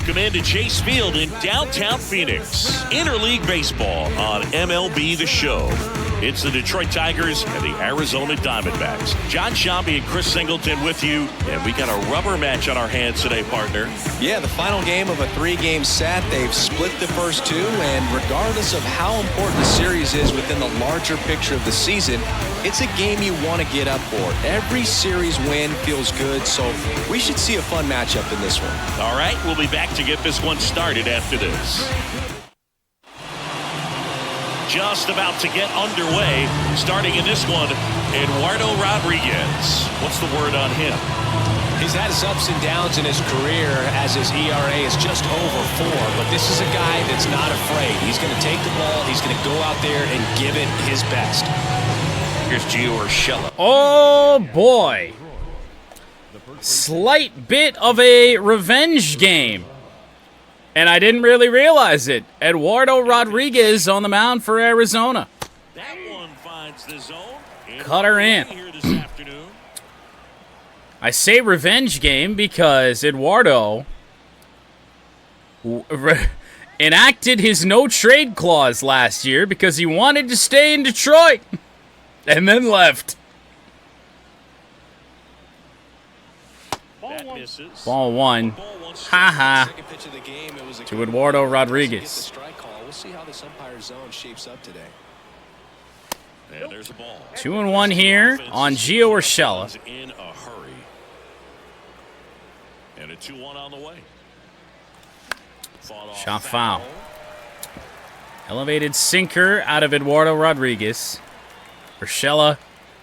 Welcome into Chase Field in downtown Phoenix. Interleague Baseball on MLB The Show. It's the Detroit Tigers and the Arizona Diamondbacks. John Shambi and Chris Singleton with you, and we got a rubber match on our hands today, partner. Yeah, the final game of a three-game set. They've split the first two, and regardless of how important the series is within the larger picture of the season, it's a game you want to get up for. Every series win feels good, so we should see a fun matchup in this one. All right, we'll be back to get this one started after this. Just about to get underway. Starting in this one, Eduardo Rodriguez. What's the word on him? He's had his ups and downs in his career as his ERA is just over 4, but this is a guy that's not afraid. He's going to take the ball, he's going to go out there and give it his best. Here's Gio Urshela. Oh boy. Slight bit of a revenge game. And I didn't really realize it. Eduardo Rodriguez on the mound for Arizona. That one finds the zone. Cut her in. I say revenge game because Eduardo enacted his no-trade clause last year because he wanted to stay in Detroit and then left. Ball one. Ha-ha. To Eduardo Rodriguez. We'll see how this umpire zone shapes up today. 2-1 here on Gio Urshela. In a hurry. And a 2-1 on the way. Shot foul. Elevated sinker out of Eduardo Rodriguez. Urshela,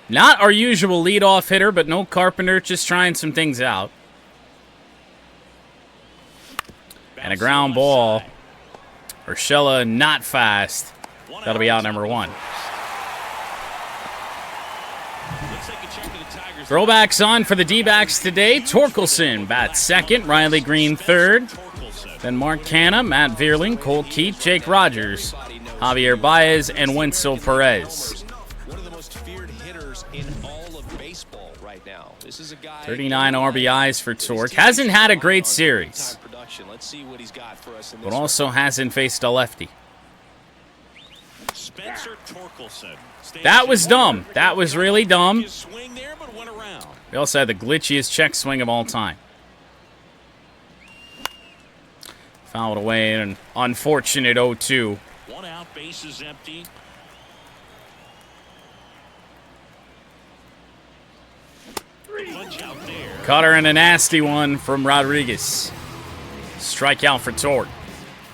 not our usual leadoff hitter, but no Carpenter, just trying some things out. And a ground ball. Urshela not fast. That'll be out number 1. Throwbacks on for the D-backs today. Torkelson bats second. Riley Green third. Then Mark Canha, Matt Vierling, Cole Keith, Jake Rogers, Javier Baez, and Wenzel Perez. One of the most feared hitters in all of baseball right now. This is a guy 39 RBIs for Tork. Hasn't had a great series, Let's see what he's got for us in this but also hasn't faced a lefty. That was dumb. That was really dumb. We also had the glitchiest check swing of all time. Fouled away in an unfortunate 0-2. 1 out, base is empty. Caught her in a nasty one from Rodriguez. Strikeout for Tork.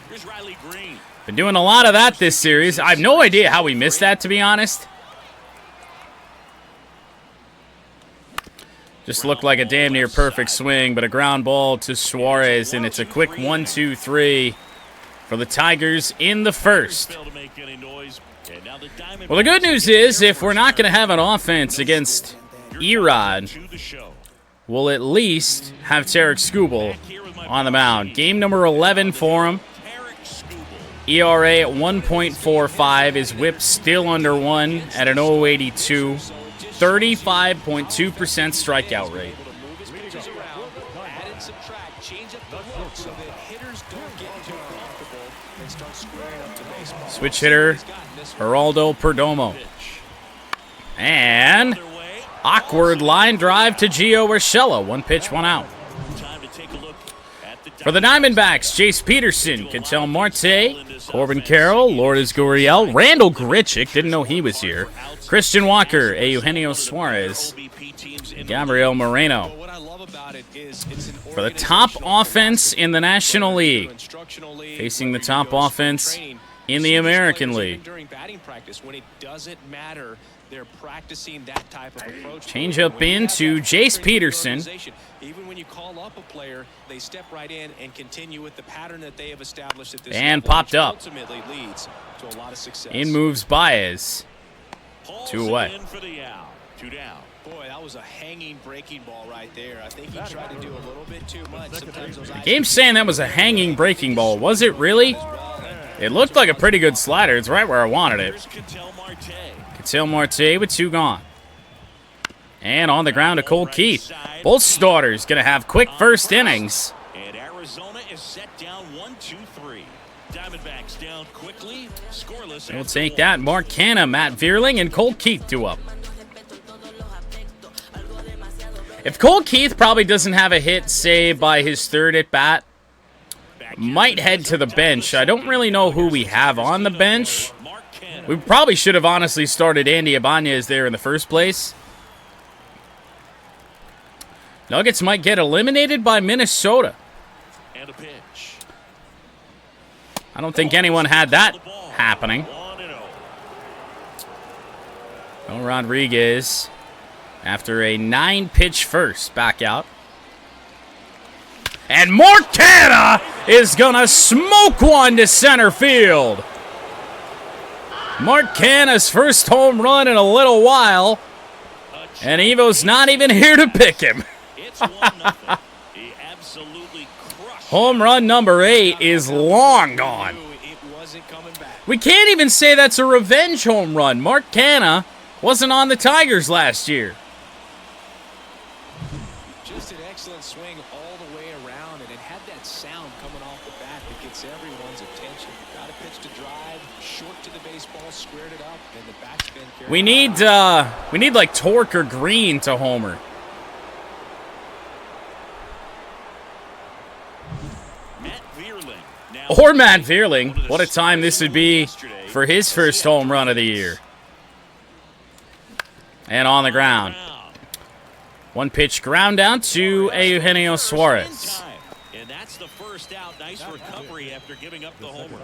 Here's Riley Green. Been doing a lot of that this series. I have no idea how we missed that, to be honest. Just looked like a damn near perfect swing, but a ground ball to Suarez, and it's a quick 1-2-3 for the Tigers in the first. Well, the good news is, if we're not going to have an offense against Erod, we'll at least have Tarek Skubal on the mound. Game number 11 for him. ERA at 1.45. His whip still under 1 at an 0.82. 35.2% strikeout rate. Switch hitter, Geraldo Perdomo. And awkward line drive to Gio Urshela. 1 pitch, 1 out. For the Diamondbacks, Jace Peterson, Ketel Marte, Corbin Carroll, Lourdes Gurriel, Randall Grichuk, didn't know he was here, Christian Walker, Eugenio Suarez, Gabriel Moreno. For the top offense in the National League, facing the top offense in the American League. Change up into Jace Peterson. Even when you call up a player, they step right in and continue with the pattern that they have established at this and level, popped up. Ultimately leads to a lot of success. In moves Baez. 2 away. Boy, that was a hanging breaking ball right there. I think he tried to do a little bit too much. Sometimes those The game's saying that was a hanging breaking ball. Was it really? It looked like a pretty good slider. It's right where I wanted it. Ketel Marte with 2 gone. And on the ground to Cole Keith. Both starters going to have quick first innings. And Arizona is set down We'll take that. Mark Canha, Matt Vierling, and Cole Keith 2 up. If Cole Keith probably doesn't have a hit, say, by his 3rd at bat, might head to the bench. I don't really know who we have on the bench. We probably should have honestly started Andy Ibanez there in the first place. Nuggets might get eliminated by Minnesota. I don't think anyone had that happening. No Rodriguez, after a 9-pitch first, back out. And Mark Canha is going to smoke one to center field. Mark Canha's first home run in a little while. And Evo's not even here to pick him. Home run number 8 is long gone. We can't even say that's a revenge home run. Mark Canha wasn't on the Tigers last year. Just an excellent swing all the way around, and it had that sound coming off the bat that gets everyone's attention. Got a pitch to drive, short to the baseball, squared it up, and the backspin carried. We need like Torque or Green to homer. Or Matt Vierling. What a time this would be for his first home run of the year. And on the ground. 1-pitch ground out to Eugenio Suarez. And that's the first out. Nice recovery after giving up the homer.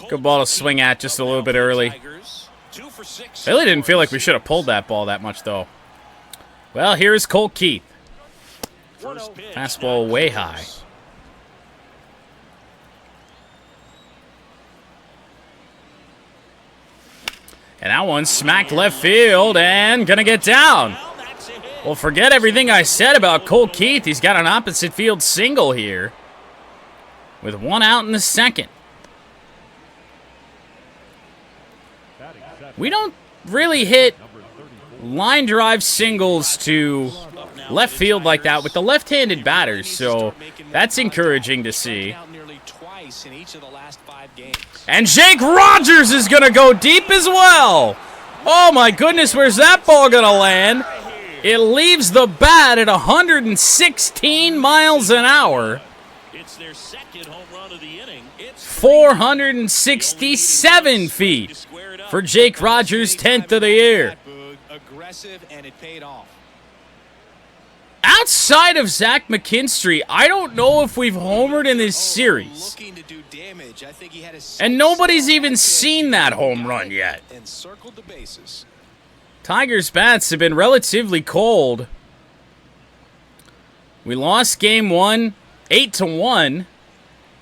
Good ball to swing at just a little bit early. I really didn't feel like we should have pulled that ball that much, though. Well, here's Cole Keith. Fastball way high. And that one smacked left field and gonna get down. Well, forget everything I said about Cole Keith. He's got an opposite field single here with 1 out in the 2nd. We don't really hit line drive singles to left field like that with the left-handed batters, so that's encouraging to see. And Jake Rogers is going to go deep as well. Oh my goodness, where's that ball going to land? It leaves the bat at 116 miles an hour. It's their second home run of the inning. 467 feet for Jake Rogers' 10th of the year. Aggressive, and it paid off. Outside of Zach McKinstry, I don't know if we've homered in this series. And nobody's even seen that home run yet. Tigers' bats have been relatively cold. We lost game 1, 8-1.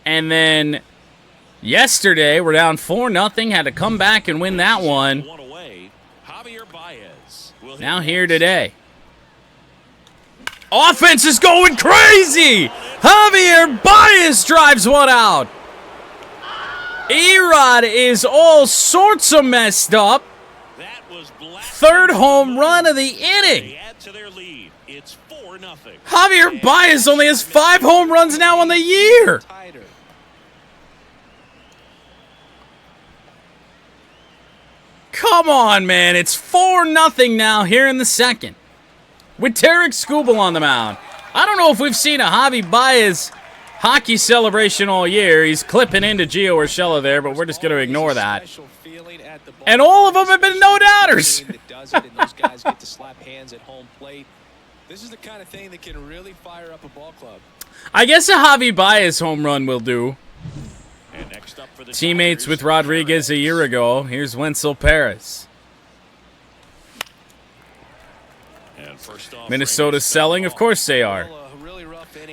And then yesterday, we're down 4-0. Had to come back and win that one. Now here today. Offense is going crazy! Javier Baez drives one out. Erod is all sorts of messed up. 3rd home run of the inning. Javier Baez only has 5 home runs now on the year. Come on, man. It's 4-0 now here in the 2nd. With Tarek Skubal on the mound. I don't know if we've seen a Javi Baez hockey celebration all year. He's clipping into Gio Urshela there, but we're just going to ignore that. And all of them have been no-doubters. This is the kind of thing that can really fire up a ball club. I guess a Javi Baez home run will do. Teammates with Rodriguez a year ago. Here's Wenzel Perez. Minnesota's selling? Of course they are.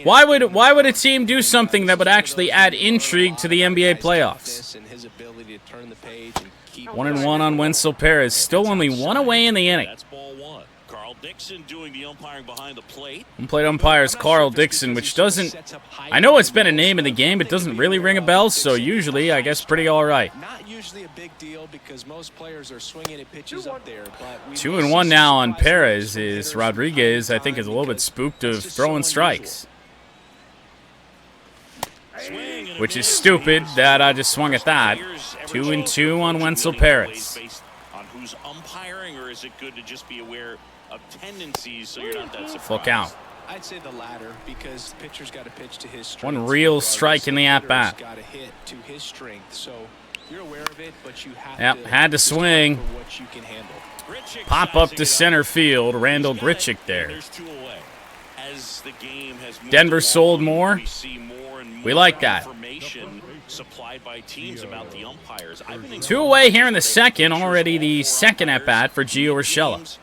Why would a team do something that would actually add intrigue to the NBA playoffs? 1-1 on Wenzel Perez. Still only 1 away in the inning. Dixon doing the umpiring behind the plate. Home-plate umpire is Carl Dixon, which doesn't... I know it's been a name in the game, but doesn't really ring a bell, so usually, I guess, pretty all right. Not usually a big deal because most players are swinging at pitches up there. 2-1 now on Perez is Rodriguez, I think, is a little bit spooked of throwing strikes. which is stupid that I just swung at that. 2-2 on Wenzel Perez. On who's umpiring, or is it good to just be aware of tendencies so you're not that surprised? Full count. I'd say the latter, because the pitcher's got to pitch to his strength. One real strike in the at-bat. Got to hit to his strength, so you're aware of it, but you have Yep, had to swing. what you can handle. Pop up to center field. Randall Grichuk there. Denver sold more. We like that. 2 away here in the second. Already the second at-bat for Gio Urshela.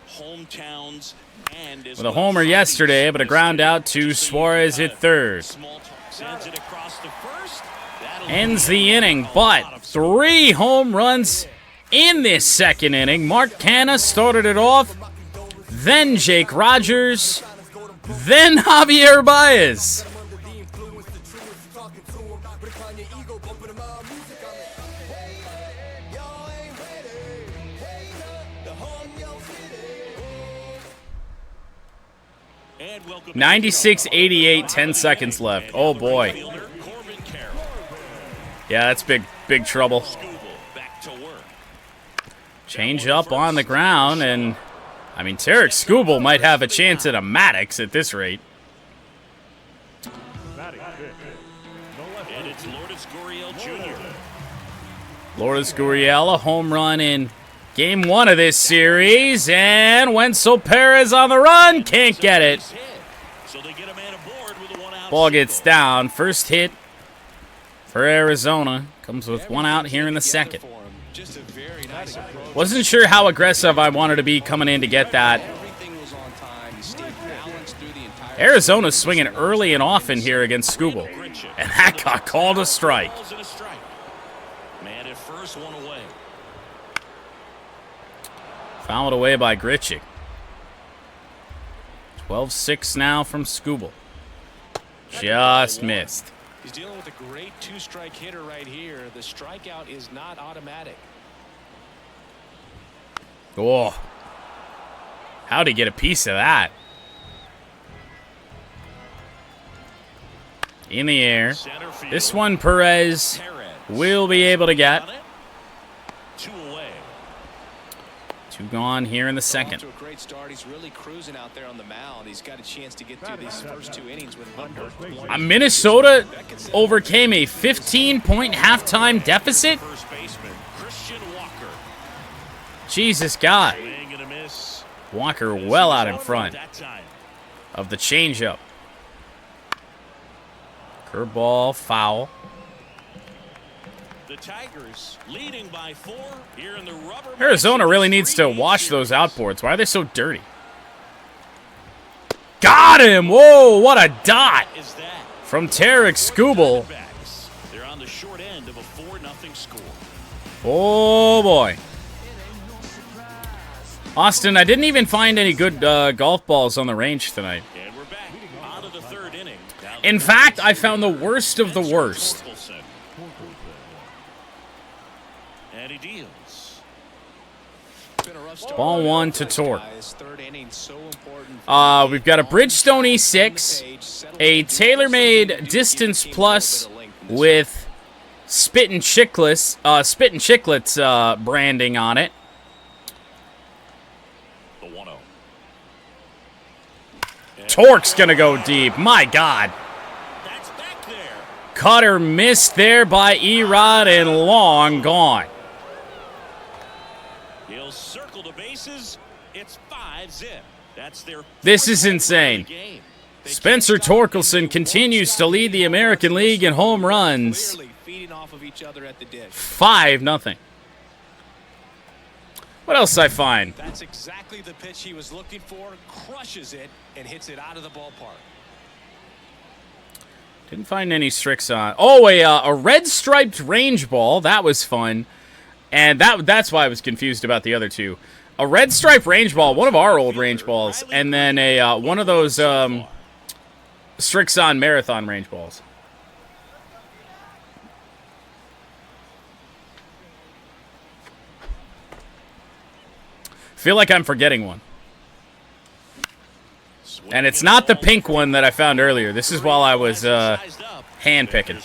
With a homer yesterday, but a ground out to Suarez at third. Ends the inning, but 3 home runs in this second inning. Mark Canha started it off, then Jake Rogers, then Javier Baez. (96-88), 10 seconds left. Oh boy. Yeah, that's big trouble. Change up on the ground, and I mean, Tarek Skubal might have a chance at a Maddox at this rate. And it's Lourdes Gurriel Jr. Lourdes Gurriel, a home run in game 1 of this series, and Wenzel Perez on the run, can't get it. Ball gets down. First hit for Arizona. Comes with 1 out here in the second. Wasn't sure how aggressive I wanted to be coming in to get that. Arizona's swinging early and often here against Skubal. And that got called a strike. Fouled away by Grichuk. 12-6 now from Skubal. Just missed. He's dealing with a great 2-strike hitter right here. The strikeout is not automatic. Oh. How'd he get a piece of that? In the air. This one Perez will be able to get. 2 gone here in the second. A great start. He's really cruising out there on the mound. He's got a chance to get through these first 2 innings with under. Minnesota overcame a 15-point halftime deficit. Jesus God. Walker well out in front of the changeup. Curveball, foul. The Tigers leading by 4 here in the rubber. Arizona really needs to wash those outboards. Why are they so dirty? Got him! Whoa, what a dot from Tarek Skubal. They're on the short end of a 4-0 score. Oh boy. Austin, I didn't even find any good golf balls on the range tonight. And we're back out of the 3rd inning. In fact, I found the worst of the worst. And he deals. Ball 1 to Torque. We've got a Bridgestone E6, a TaylorMade Distance Plus with Spit and Chiclets branding on it. The 1-0. Torque's gonna go deep. My God. That's back there. Cutter missed there by Erod and long gone. He'll circle the bases. It's 5-zip. That's their. This is insane. Spencer Torkelson continues to lead the American League in home runs. 5-0. What else I find? That's exactly the pitch he was looking for. Crushes it and hits it out of the ballpark. Didn't find any Strixon. Oh, a red striped range ball. That was fun. And that's why I was confused about the other 2. A red striped range ball, one of our old range balls, and then a one of those Strixon Marathon range balls. Feel like I'm forgetting one. And it's not the pink one that I found earlier. This is while I was hand picking.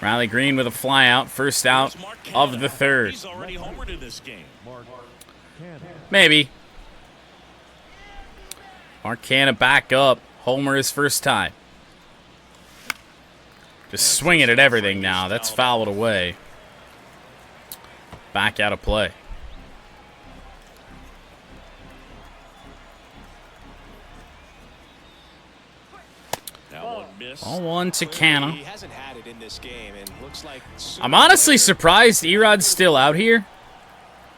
Riley Green with a fly out, first out of the third. He's already homered in this game. Maybe. Mark Canna back up. Homer his first time. Just swinging at everything now. That's fouled away. Back out of play. All one to Canna. I'm honestly surprised Erod's still out here.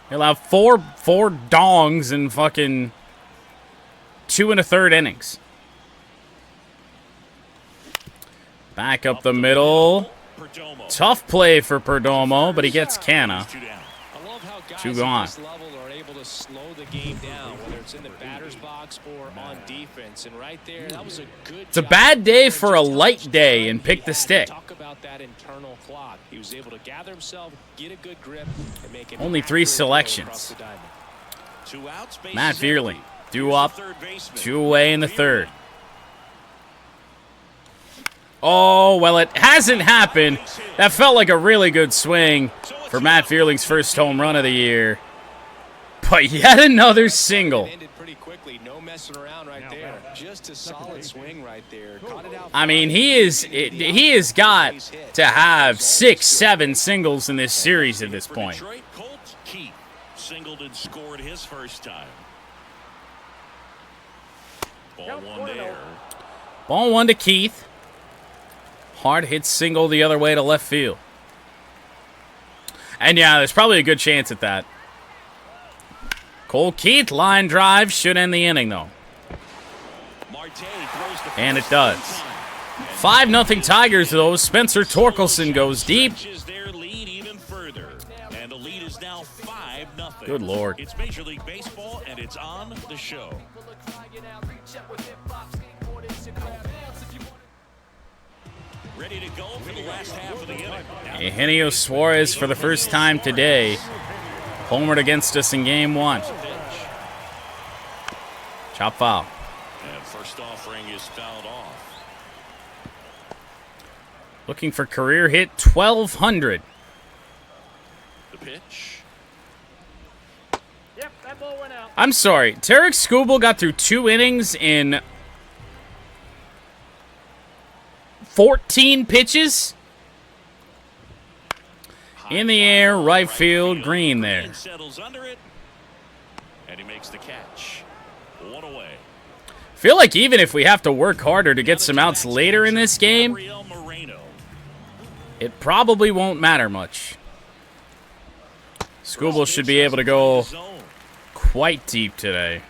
He'll have four dongs in fucking 2 1/3 innings. Back up the middle. Tough play for Perdomo, but he gets Canna. 2 gone. Slow the game down, whether it's in the batter's box or on defense. And right there, that was a good It's a bad day for a light day and pick the stick. Talk about that internal clock. He was able to gather himself, get a good grip, and make it Only 3 selections. Matt Vierling, due up, 2 away in the third. Oh, well, it hasn't happened. That felt like a really good swing for Matt Vierling's first home run of the year. But yet another single. Ended pretty quickly. No messing around right there. Just a solid swing right there. Caught it out. I mean, he has got to have 6, 7 singles in this series at this point. Detroit Colts, Keith singled and scored his first time. Ball 1 there. Ball 1 to Keith. Hard hit single the other way to left field. And yeah, there's probably a good chance at that. Cole Keith line drive should end the inning, though. And it does. 5-0 Tigers, though. Spencer Torkelson goes deep. Good Lord. It's Major League Baseball, and it's on the show. Ready to go for the last half of the inning. Eugenio Suarez for the first time today. Homered against us in game 1. Chop foul. And first offering is fouled off. Looking for career hit 1,200. The pitch. Yep, that ball went out. I'm sorry. Tarek Skubal got through 2 innings in 14 pitches. In the air, right field, Green there. Settles under it, and he makes the catch. 1 away. Feel like even if we have to work harder to get some outs later in this game, it probably won't matter much. Skubal should be able to go quite deep today.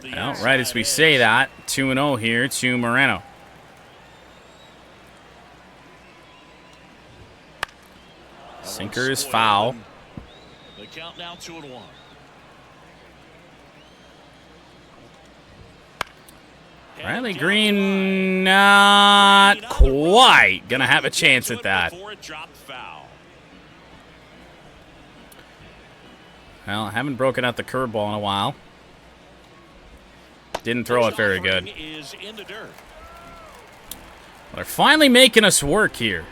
Well, right as we say that, 2-0 here to Moreno. Sinker is foul. The count now 2-1. Riley Green, not quite gonna have a chance at that. Well, I haven't broken out the curveball in a while. Didn't throw it very good. They're finally making us work here.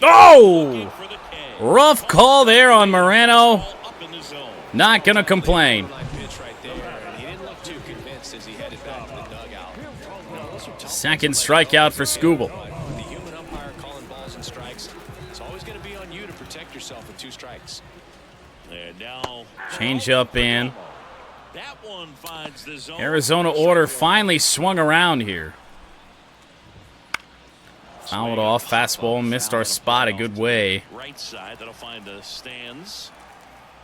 Oh! Rough call there on Moreno. Not going to complain. Second strikeout for Skubal. The human umpire calling balls and strikes. It's always going to be on you to protect yourself with 2 strikes. And now Change up in. that one finds the zone. Arizona order finally swung around here. Fouled off, fastball, missed our spot a good way. Right side, that'll find the stands.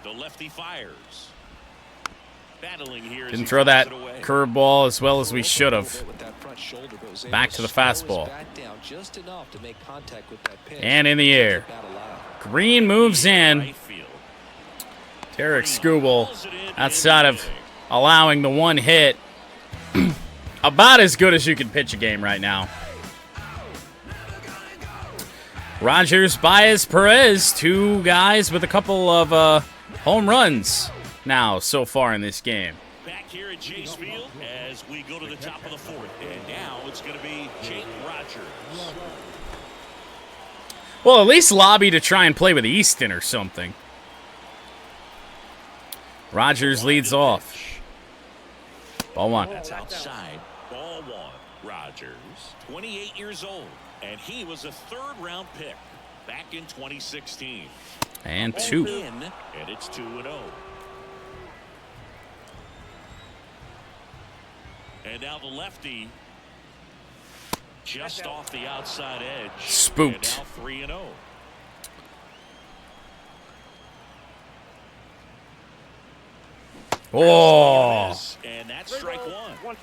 The lefty fires. Battling here. Didn't throw that curveball as well as we should have. Back to the fastball. And in the air. Green moves in. Tarek Skubal, outside of allowing the 1 hit, about as good as you can pitch a game right now. Rogers, Baez, Perez, 2 guys with a couple of Home runs now so far in this game. Back here at Chase Field as we go to the top of the fourth. And now it's going to be Jake Rogers. Well, at least lobby to try and play with Easton or something. Rogers leads off. Ball one. That's outside. Ball one. Rogers, 28 years old, and he was a third-round pick back in 2016. And two. And it's 2-0. And now the lefty just off the outside edge. Spooked. And now 3-0. Oh. And that's strike one.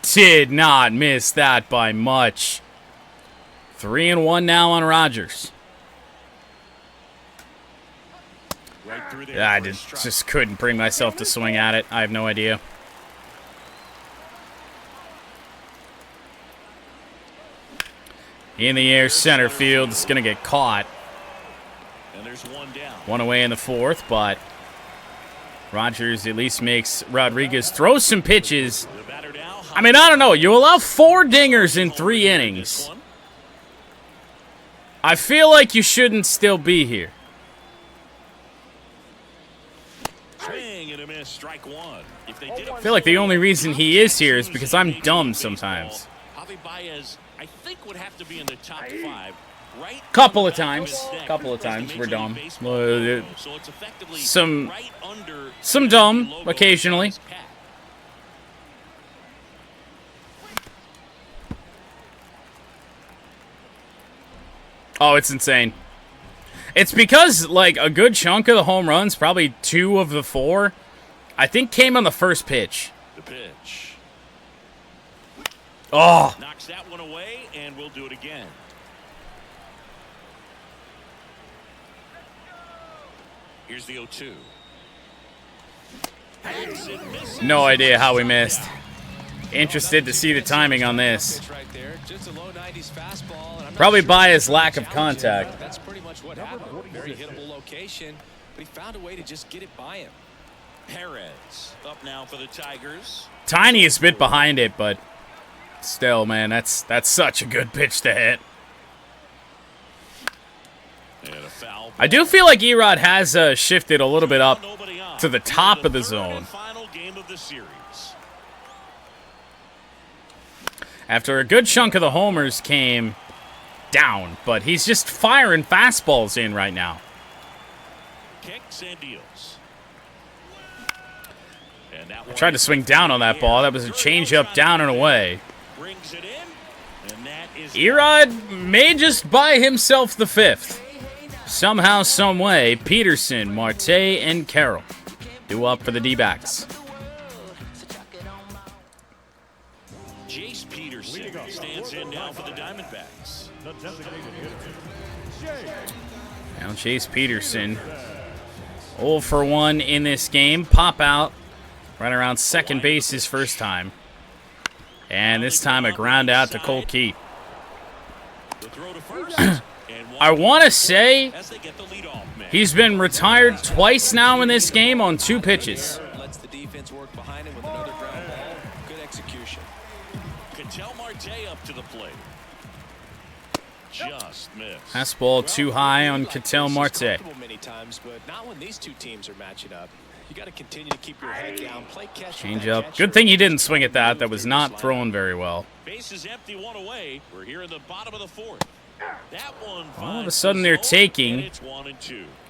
Did not miss that by much. 3-1 now on Rogers. I just couldn't bring myself to swing at it. I have no idea. In the air, center field. It's going to get caught. And there's one down. One away in the fourth, but Rogers at least makes Rodriguez throw some pitches. I mean, I don't know. You allow 4 dingers in 3 innings. I feel like you shouldn't still be here. I feel like the only reason he is here is because I'm dumb sometimes. I think would have to be in the top 5. Right? Couple of times we're dumb. Some dumb occasionally. Oh, it's insane. It's because like a good chunk of the home runs, probably 2 of the 4, I think came on the first pitch. The pitch. Oh. Knocks that one away, and we'll do it again. Here's the 0-2. No idea how we missed. Interested to see the timing on this. Probably by his lack of contact. That's pretty much what happened. Very hittable location, but he found a way to just get it by him. Perez up now for the Tigers. Tiniest bit behind it, but still, man, that's such a good pitch to hit. I do feel like Erod has shifted a little bit up to the top of the zone. After a good chunk of the homers came down, but he's just firing fastballs in right now. I tried to swing down on that ball. That was a changeup down and away. Erod may just buy himself the 5th. Somehow, some way, Peterson, Marte, and Carroll due up for the D-backs. Jace Peterson stands in now for the Diamondbacks. Now Chase Peterson, 0 for 1 in this game. Pop out right around second base his first time. And this time a ground out to Cole Key. I want to say he's been retired twice now in this game on 2 pitches. Lets the defense work behind him with another ground ball. Good execution. Ketel Marte up to the plate. Just missed. Fastball too high on Ketel Marte. Many times, but not when these 2 teams are matching up. You got to continue to keep your head down. Play catch. Change up. Good thing he didn't swing at that. That was not thrown very well. Base is empty, 1 away. We're here in the bottom of the 4th. That one all of a sudden they're taking,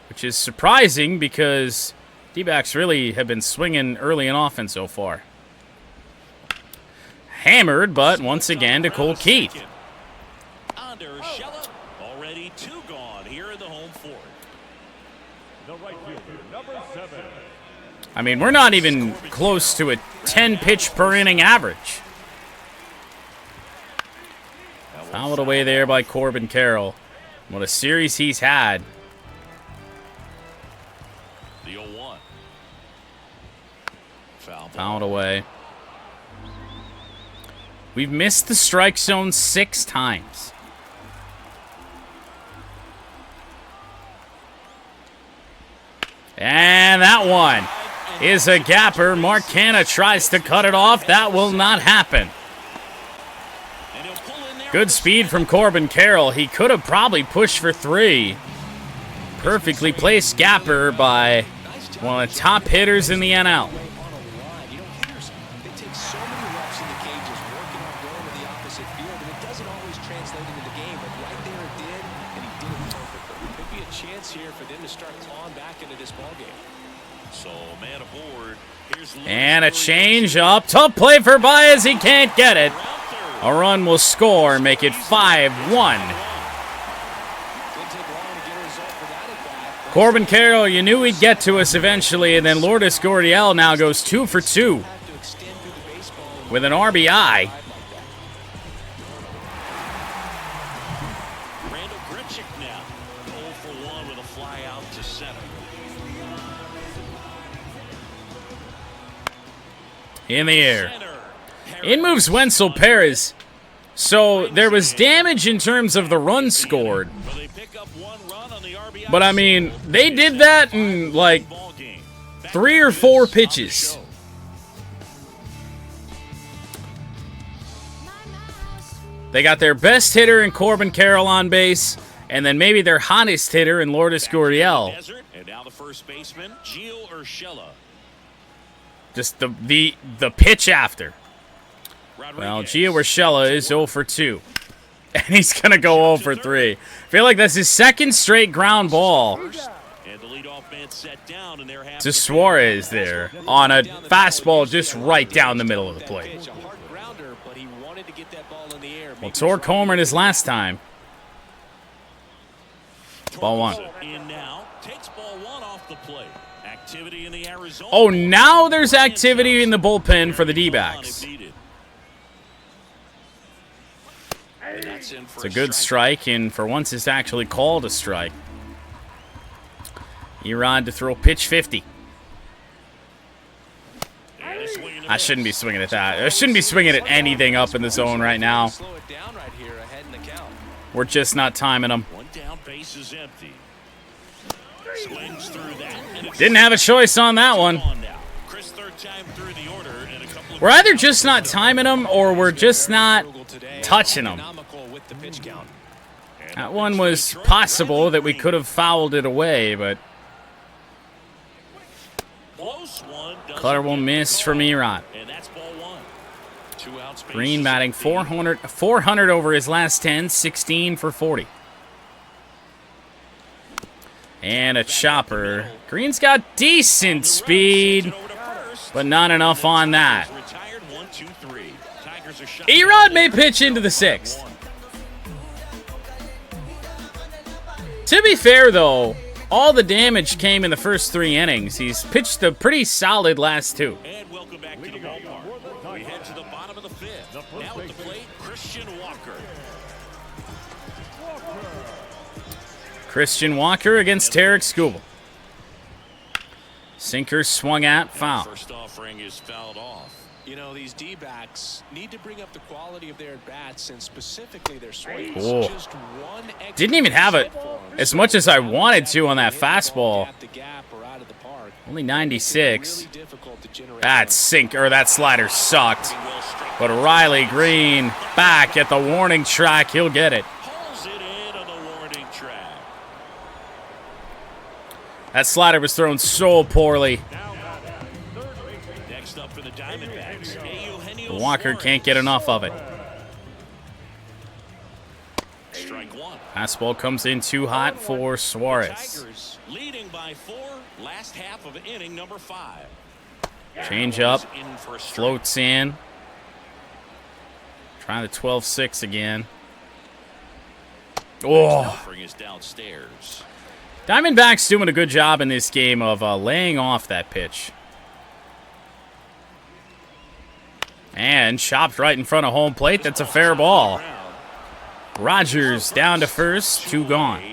which is surprising because D-backs really have been swinging early in offense so far. Hammered, but once again to Cole Keith. Already 2 gone here in the home 4th. The right fielder, number 7. I mean, we're not even close to a 10 pitch per inning average. Fouled away there by Corbin Carroll. What a series he's had. The 0-1. Fouled away. We've missed the strike zone 6 times. And that one is a gapper. Mark Canha tries to cut it off. That will not happen. Good speed from Corbin Carroll. He could have probably pushed for 3. Perfectly placed gapper by one of the top hitters in the NL. And a change up. Tough play for Baez. He can't get it. A run will score, make it 5-1. Corbin Carroll, you knew he'd get to us eventually, and then Lourdes Gurriel now goes 2 for 2 with an RBI. In the air. In moves Wenzel Perez. So there was damage in terms of the run scored. But I mean, they did that in like 3 or 4 pitches. They got their best hitter in Corbin Carroll on base, and then maybe their hottest hitter in Lourdes Gurriel. And now the first baseman, Gio Urshela. Just the pitch after. Well, Gio Urshela is 0 for 2. And he's going to go 0 for 3. I feel like that's his second straight ground ball to Suarez there on a fastball just right down the middle of the plate. Well, Torque homered his last time. Ball 1. Oh, now there's activity in the bullpen for the D-backs. It's a good strike, and for once it's actually called a strike. Erod to throw pitch 50. I shouldn't be swinging at that. I shouldn't be swinging at anything up in the zone right now. We're just not timing them. Didn't have a choice on that one. We're either just not timing them or we're just not touching them. That one was possible that we could have fouled it away, but cutter will miss from Erod. Green batting 400 over his last 10, 16 for 40. And a chopper. Green's got decent speed, but not enough on that. Erod may pitch into the 6th. To be fair, though, all the damage came in the first 3 innings. He's pitched a pretty solid last 2. And welcome back to the ballpark. We head to the bottom of the 5th. Now at the plate, Christian Walker. Christian Walker against Tarik Skubal. Sinker swung at, foul. First offering is fouled off. You know, these D-backs need to bring up the quality of their at-bats and specifically their swings. Oh. Just one Didn't even have it as much as I wanted to on that fastball. Only 96. That slider sucked. But Riley Green back at the warning track. He'll get it. That slider was thrown so poorly. Next up for the Diamondbacks, Walker can't get enough of it. Strike 1. Fastball comes in too hot for Suarez. Leading by 4, last half of inning number 5. Change up, floats in. Trying the 12-6 again. Oh. Downstairs. Diamondbacks doing a good job in this game of laying off that pitch. And chopped right in front of home plate. That's a fair ball. Rogers down to first, 2 gone.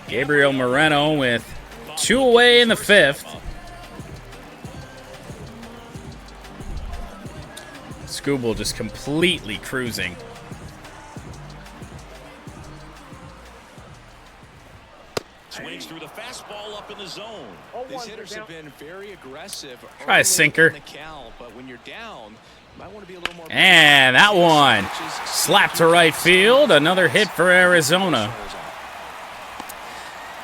Gabriel Moreno with 2 away in the 5th. Skubal just completely cruising. Swings through the fastball up in the zone. These hitters have been very aggressive. Try a sinker. In the count, but when you're down, you might want to be a little more. And that one slapped to right field. Another hit for Arizona.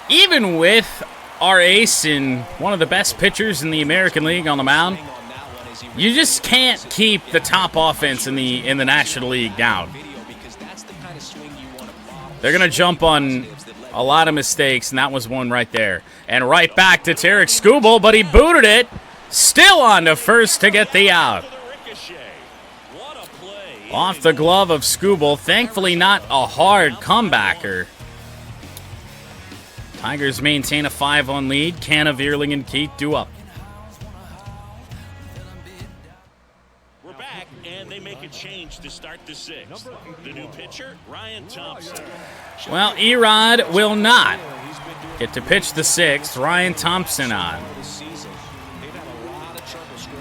Even with our ace and one of the best pitchers in the American League on the mound, you just can't keep the top offense in the National League down. They're going to jump on a lot of mistakes, and that was one right there. And right back to Tarik Skubal, but he booted it. Still on to first to get the out. Off the glove of Skubal. Thankfully not a hard comebacker. Tigers maintain a 5-on lead. Canna, Vierling, and Keith do up. We're back, and they make a change to start the sixth. The new pitcher, Ryan Thompson. Well, Erod will not get to pitch the sixth. Ryan Thompson on.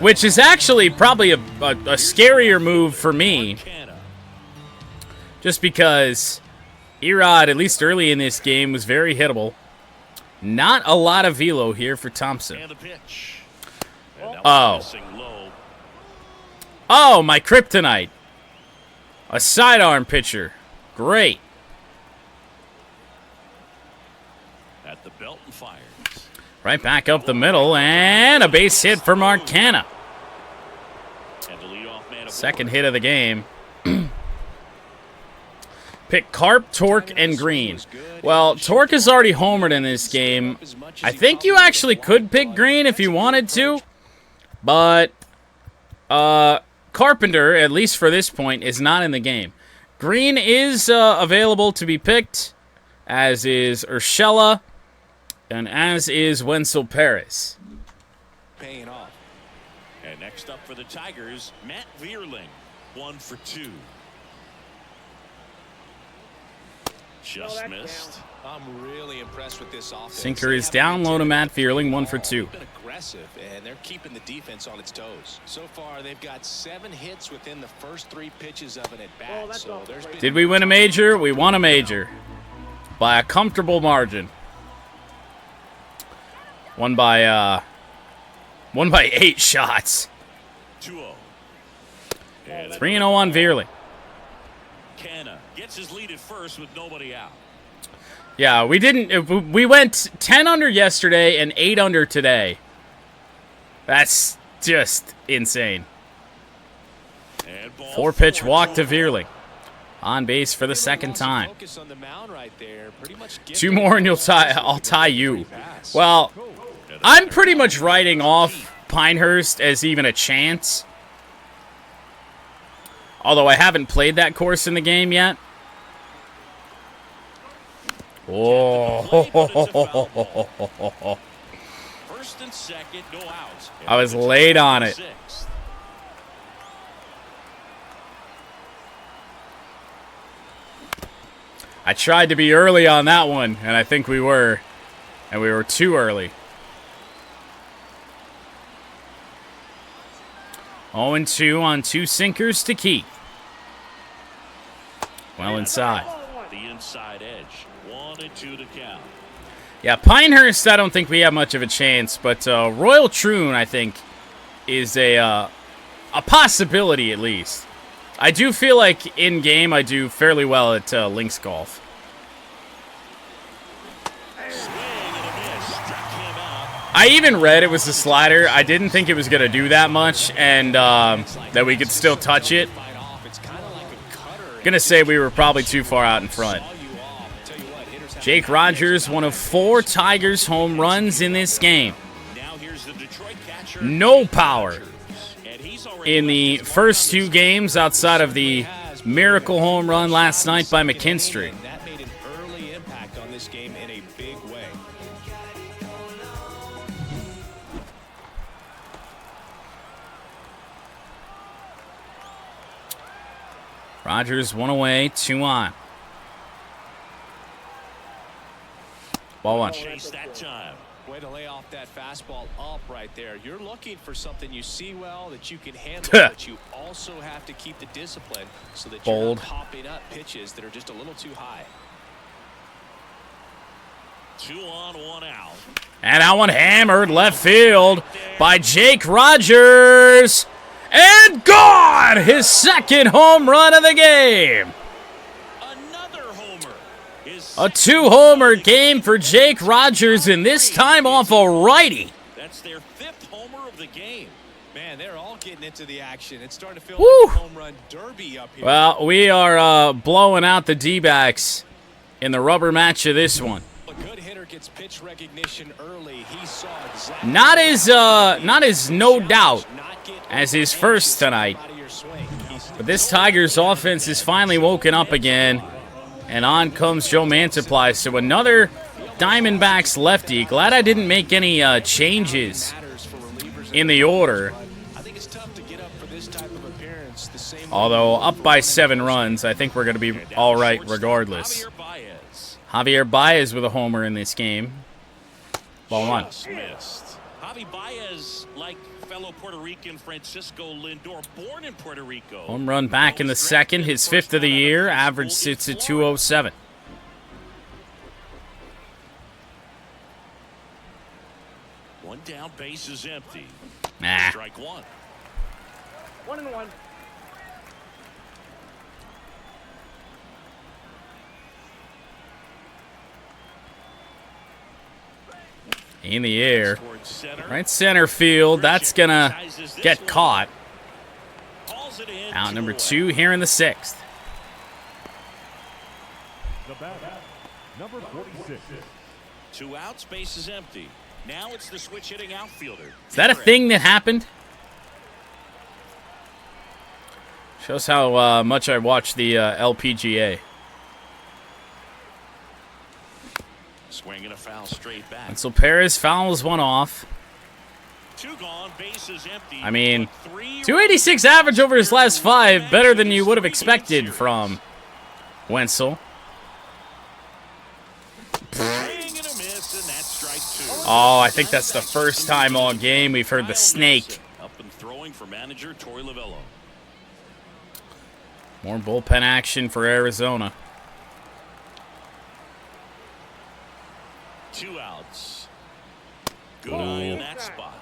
Which is actually probably a scarier move for me. Just because Erod, at least early in this game, was very hittable. Not a lot of velo here for Thompson. Oh. Oh, my kryptonite. A sidearm pitcher. Great. At the belt and fires. Right back up the middle, and a base hit for Mark Canna. Second hit of the game. Pick Carp, Torque, and Green. Well, Torque has already homered in this game. I think you actually could pick Green if you wanted to, but Carpenter, at least for this point, is not in the game. Green is available to be picked, as is Urshela, and as is Wenzel Perez. Paying off. And next up for the Tigers, Matt Vierling, 1 for 2. Just missed. I'm really impressed with this offense. Sinker is down low to Matt Vierling, 1 for 2. Been aggressive, and they're keeping the defense on its toes. So far, they've got 7 hits within the first 3 pitches of an at-bat. So did we win a major? We won a major by a comfortable margin. Won by 8 shots. 2-0. 3-0 on Vierling. Canna gets his lead at first with nobody out. Yeah, we didn't. We went 10 under yesterday and 8 under today. That's just insane. 4-pitch walk to Vierling. On base for the second time. 2 more and I'll tie you. Well, I'm pretty much writing off Pinehurst as even a chance. Although I haven't played that course in the game yet. Oh. First and second, no outs. I was late on it. I tried to be early on that one, and I think we were. And we were too early. 0-2 on 2 sinkers to Keith. Well inside. The inside edge. 1-2 to count. Yeah, Pinehurst, I don't think we have much of a chance, but Royal Troon, I think, is a possibility at least. I do feel like in game I do fairly well at links golf. I even read it was a slider. I didn't think it was going to do that much, and that we could still touch it. Gonna say we were probably too far out in front. Jake Rogers, one of 4 Tigers home runs in this game. No power in the first 2 games outside of the miracle home run last night by McKinstry. That made an early impact on this game in a big way. Rogers 1 away, 2 on. Ball 1. Chase that time. Way to lay off that fastball up right there. You're looking for something you see well, that you can handle, but you also have to keep the discipline so that you're not popping up pitches that are just a little too high. 2 on, 1 out. And that one hammered left field by Jake Rogers. And gone! His second home run of the game. Another homer. A 2-homer game for Jake Rogers, and this time off a righty. That's their 5th homer of the game. Man, they're all getting into the action. It's starting to feel like a home run derby up here. Well, we are blowing out the D-backs in the rubber match of this one. A good hitter gets pitch recognition early. He saw exactly not as no doubt as his first tonight. But this Tigers offense is finally woken up again. And on comes Joe Mantiply. So another Diamondbacks lefty. Glad I didn't make any changes in the order. Although up by 7 runs, I think we're going to be all right regardless. Javier Baez with a homer in this game. Ball 1. Javi Baez, like fellow Puerto Rican Francisco Lindor, born in Puerto Rico. Home run back in the second, his 5th of the year. Average sits at 207. One down, base is empty. Nah. Strike 1. 1-1. In the air. Right center field. That's going to get caught. Out number 2 here in the 6th. The batter, number 46. 2 outs, base is empty. Now it's the switch hitting outfielder. Is that a thing that happened? Shows how much I watch the LPGA. Swinging a foul straight back. And so Perez fouls one off. 2 gone, base is empty. I mean, 286 average over his last 5. Better than you would have expected from Wenzel. Oh, I think that's the first time all game we've heard the snake. Up and throwing for manager Torey Lavello. More bullpen action for Arizona. 2 outs. Good eye in that spot.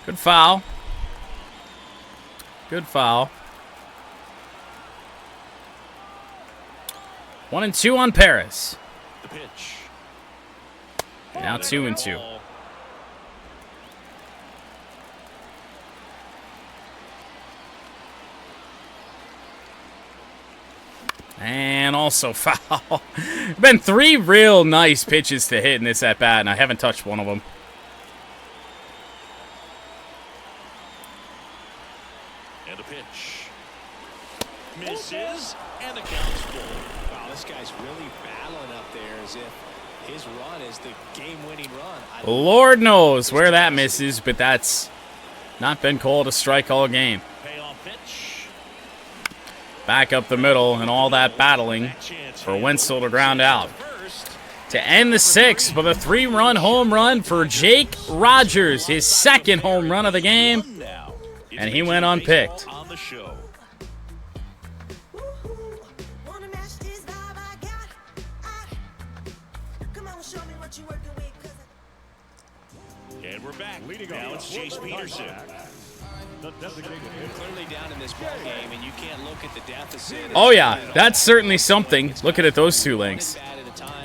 Good foul. Good foul. 1-2 on Perez. The pitch. Now 2-2. And also foul. Been 3 real nice pitches to hit in this at bat, and I haven't touched one of them. And a pitch. Misses, and the count's full. Wow, this guy's really battling up there as if his run is the game-winning run. Lord knows where that misses, but that's not been called a strike all game. Payoff pitch. Back up the middle, and all that battling for Wenzel to ground out. To end the 6th with a 3-run home run for Jake Rogers, his 2nd home run of the game, and he went unpicked. On the show. And we're back. Now it's Chase Peterson. Clearly down in this ball game, and you can't look at the deficit. Oh yeah, that's certainly something. Looking at those 2 links.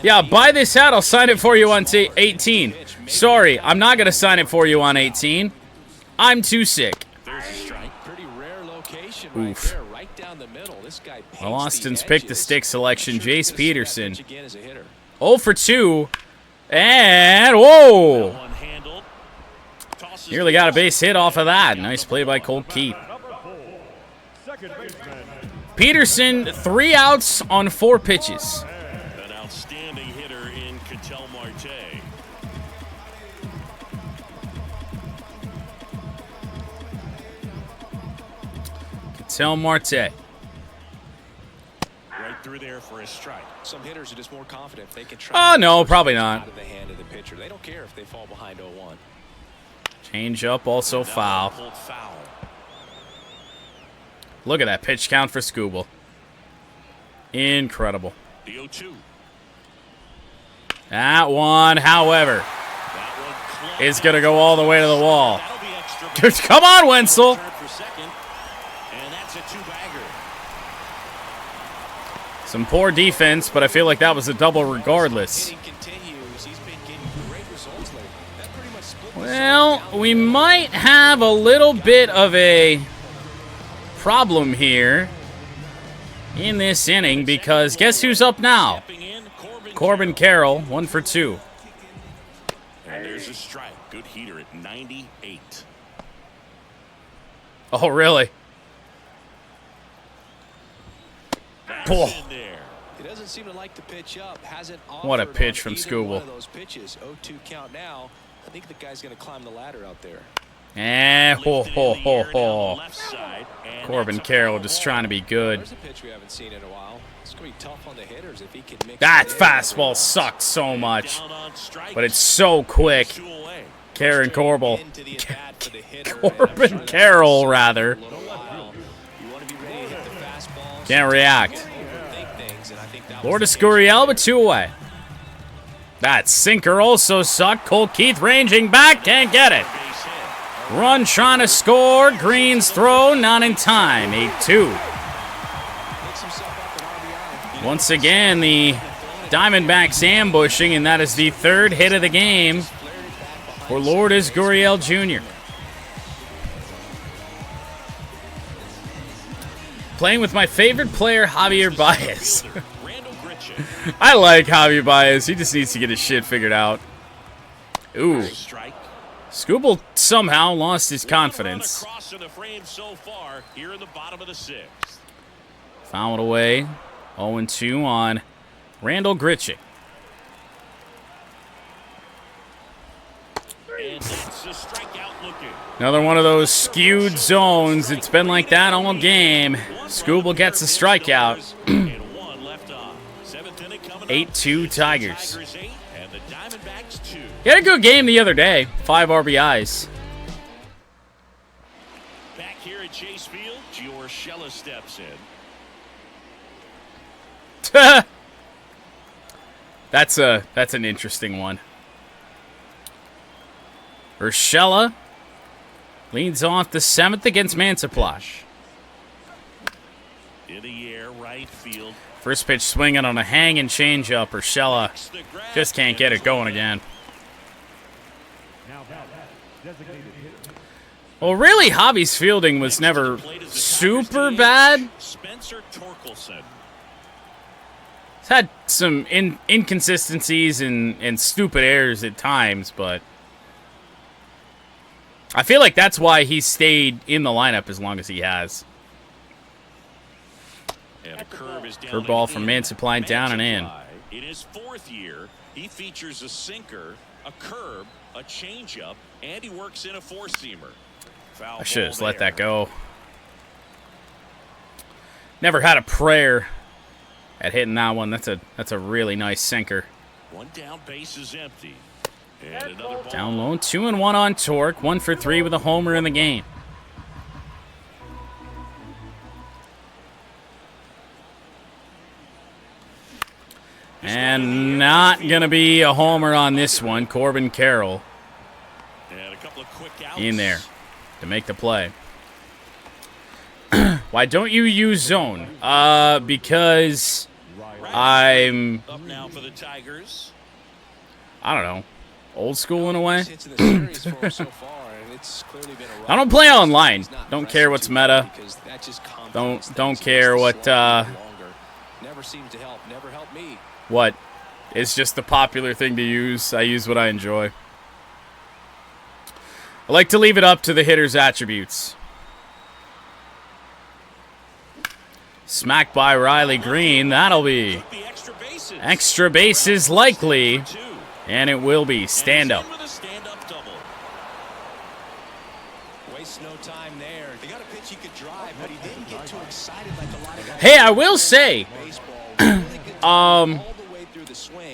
Yeah, buy this hat. I'll sign it for you on 18. Sorry, I'm not going to sign it for you on 18. I'm too sick. There's a strike. Pretty rare location right Oof. There, right down the middle. This guy well, Austin's picked the stick selection. Jace Peterson. 0 for 2. And, whoa! Nearly got a base hit off of that. Nice play by Colt Keith. Peterson, 3 outs on 4 pitches. An outstanding hitter in Ketel Marte. Ketel Marte. Right through there for a strike. Some hitters are just more confident if they can try. Oh, no, probably not. Out of the hand of the pitcher. They don't care if they fall behind 0-1. Change up, also foul. Pulled foul. Look at that pitch count for Skubal. Incredible. The 0-2. That one, however, is going to go all the way to the wall. Come on, Wenzel. And that's a two-bagger. Some poor defense, but I feel like that was a double regardless. Well, we might have a little bit of a problem here in this inning because guess who's up now? Corbin Carroll, 1 for 2. And there's a strike. Good heater at 98. Oh, really? Oh. He doesn't seem to like to pitch up. Hasn't What a pitch from Skubal. one of those pitches. 0-2 count now. I think the guy's going to climb the ladder out there. Corbin Carroll just trying to be good. There's a pitch we haven't seen in a while. It's going to be tough on the hitters if he can mix That it in. fastball sucks so much, but it's so quick. Corbin Carroll, rather. Can't react. Lourdes Gurriel, but 2 away. That sinker also sucked. Cole Keith ranging back, can't get it. Run trying to score. Green's throw, not in time. 8-2. Once again, the Diamondbacks ambushing, and that is the 3rd hit of the game for Lourdes Gurriel Jr. Playing with my favorite player, Javier Baez. I like Javier Baez. He just needs to get his shit figured out. Ooh. Skubal somehow lost his confidence. Fouled away. 0-2 on Randall Grichuk. Another one of those skewed zones. It's been like that all game. Skubal gets a strikeout. 8-2 Tigers. He had a good game the other day. 5 RBIs. Back here at Chase Field, Giorgella steps in. That's an interesting one. Urshela leads off the 7th against Mansupply. In the air, right field. First pitch swinging on a hang and changeup. Urshela just can't get it going again. Well, really, Javi's fielding was never super bad. Spencer Torkelson. He's had some inconsistencies and stupid errors at times, but I feel like that's why he stayed in the lineup as long as he has. Curveball from Mansupply down and in. In his 4th year, he features a sinker, a curve, a changeup, and he works in a 4-seamer. I should have just let that go. Never had a prayer at hitting that one. That's a really nice sinker. One down, base is empty. And another ball. Down low, 2-1 on Torque. 1 for 3 with a homer in the game. And not going to be a homer on this one. Corbin Carroll And a couple of quick outs. in there to make the play. Why don't you use zone? Because I'm, Up now for the Tigers. I don't know, old school in a way. I don't play online. Don't care what's meta. Don't care what Never seems to help. Never helped me. what is just the popular thing to use. I use what I enjoy. I like to leave it up to the hitter's attributes. Smacked by Riley Green. That'll be extra bases likely. And it will be. Stand up. Wastes no time there. He got a pitch he could drive, but he didn't get too excited like a lot of guys. Hey, I will say,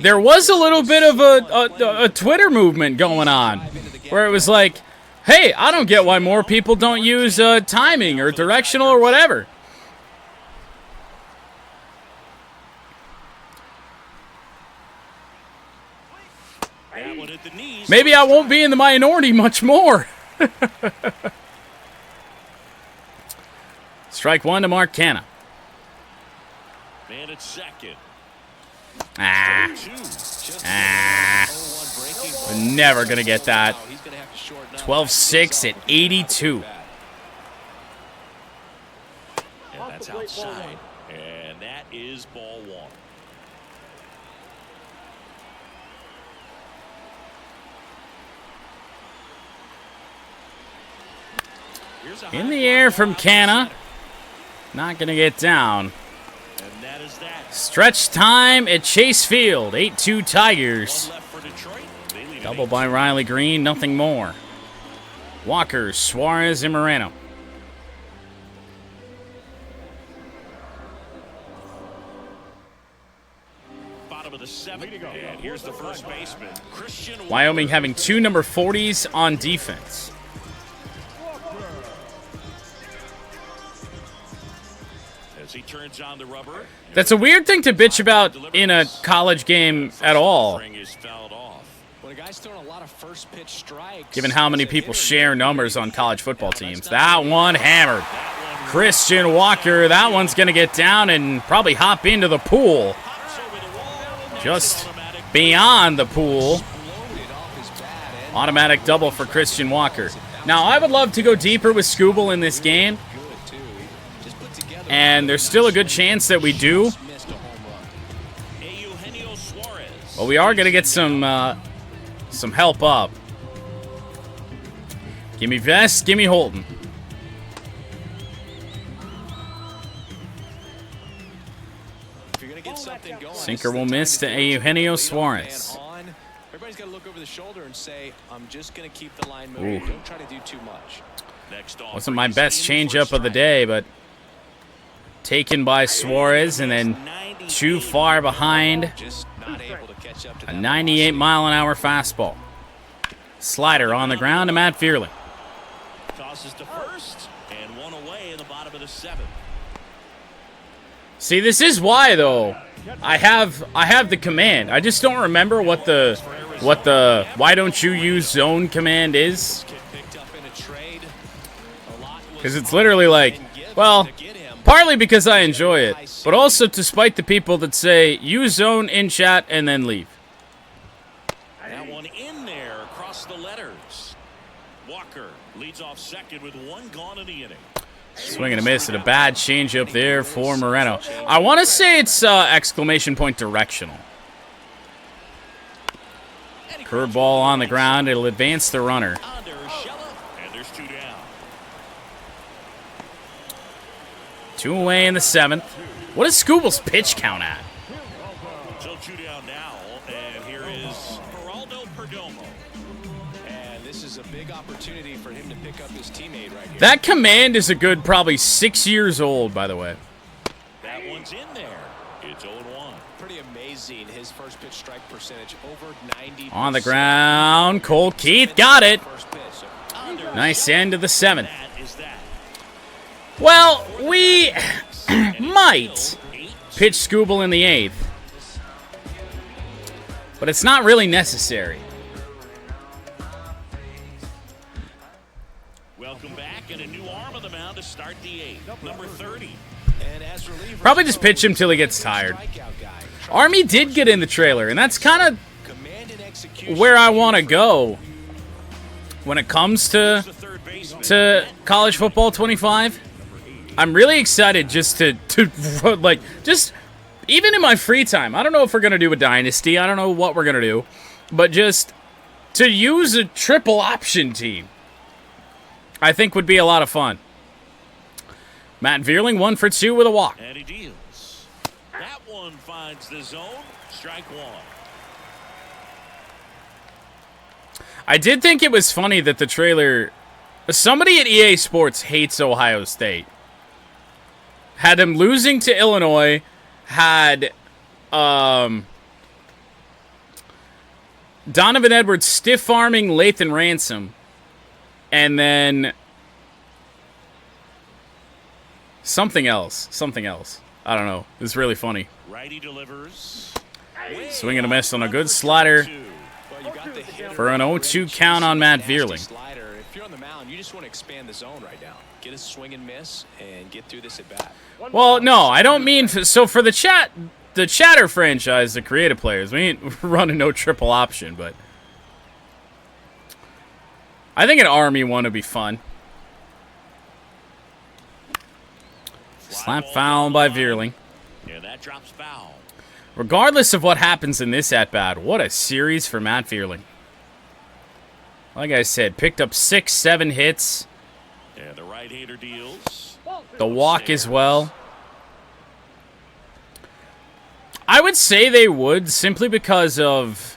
there was a little bit of a Twitter movement going on where it was like, hey, I don't get why more people don't use timing or directional or whatever. Maybe I won't be in the minority much more. Strike one to Mark Canha. Man at second. We're never going to get that. 12-6 at 82. And that's outside. And that is ball one. In the air from Canha. Not going to get down. Stretch time at Chase Field. 8-2 Tigers. Double by Riley Green. Nothing more. Walker, Suarez, and Moreno. Bottom of the seventh. And here's the first baseman, Christian. Wyoming having two number 40s on defense. He turns on the rubber. That's a weird thing to bitch about in a college game at all, given how many people share numbers on college football teams. That one hammered. Christian Walker, that one's going to get down and probably hop into the pool. Just beyond the pool. Automatic double for Christian Walker. Now, I would love to go deeper with Scooble in this game, and there's still a good chance that we do. But we are going to get some help up. Give me Vest, give me Holton. Sinker will miss to Eugenio Suarez. Everybody's got to look over the shoulder and say, I'm just going to keep the line moving. Don't try to do too much. Wasn't my best changeup of the day, but taken by Suarez and then too far behind. A 98-mile-an-hour fastball. Slider on the ground to Matt Fearley. Tosses to first and one away in the bottom of the seventh. See, this is why though I have the command. I just don't remember what the why don't you use zone command is. Because it's literally like, well, partly because I enjoy it, but also to spite the people that say use zone in chat and then leave. That one in there across the letters. Walker leads off second with one gone in the inning. Swing and a miss at a bad changeup there for Moreno. I want to say it's exclamation point directional. Curveball on the ground. It'll advance the runner. And there's two down. 2 away in the seventh. What is Scooble's pitch count at? So 2 down now, and here is Geraldo Perdomo. And this is a big opportunity for him to pick up his teammate right here. That command is a good probably 6 years old, by the way. That one's in there. It's 0-1. Pretty amazing. His first pitch strike percentage over 90%. On the ground, Cole Keith got it. Nice end to the seventh. Well, we might pitch Scooble in the eighth, but it's not really necessary. Welcome back, and a new arm on the mound to start the eighth. Number 30. Probably just pitch him till he gets tired. Army did get in the trailer, and that's kind of where I want to go when it comes to college football 25. I'm really excited just to like, just even in my free time. I don't know if we're going to do a dynasty. I don't know what we're going to do. But just to use a triple option team, I think would be a lot of fun. Matt Vierling 1 for 2 with a walk. And he deals. That one finds the zone. Strike one. I did think it was funny that the trailer Somebody at EA Sports hates Ohio State. Had them losing to Illinois. Had Donovan Edwards stiff-arming Lathan Ransom. And then something else. I don't know. It's really funny. Righty delivers. Swing and a miss on a good slider for an 0-2 count on Matt Vierling. If you're on the mound, you just want to expand the zone right now. Get a swing and miss and get through this at bat. Well, no, I don't mean so for the Chatter franchise, the creative players, we ain't running no triple option, but I think an Army one would be fun. Slap foul by Vierling. And that drops foul. Regardless of what happens in this at-bat, what a series for Matt Vierling. Like I said, picked up 6-7 hits. And the right-hander deals. The walk as well. I would say they would, simply because of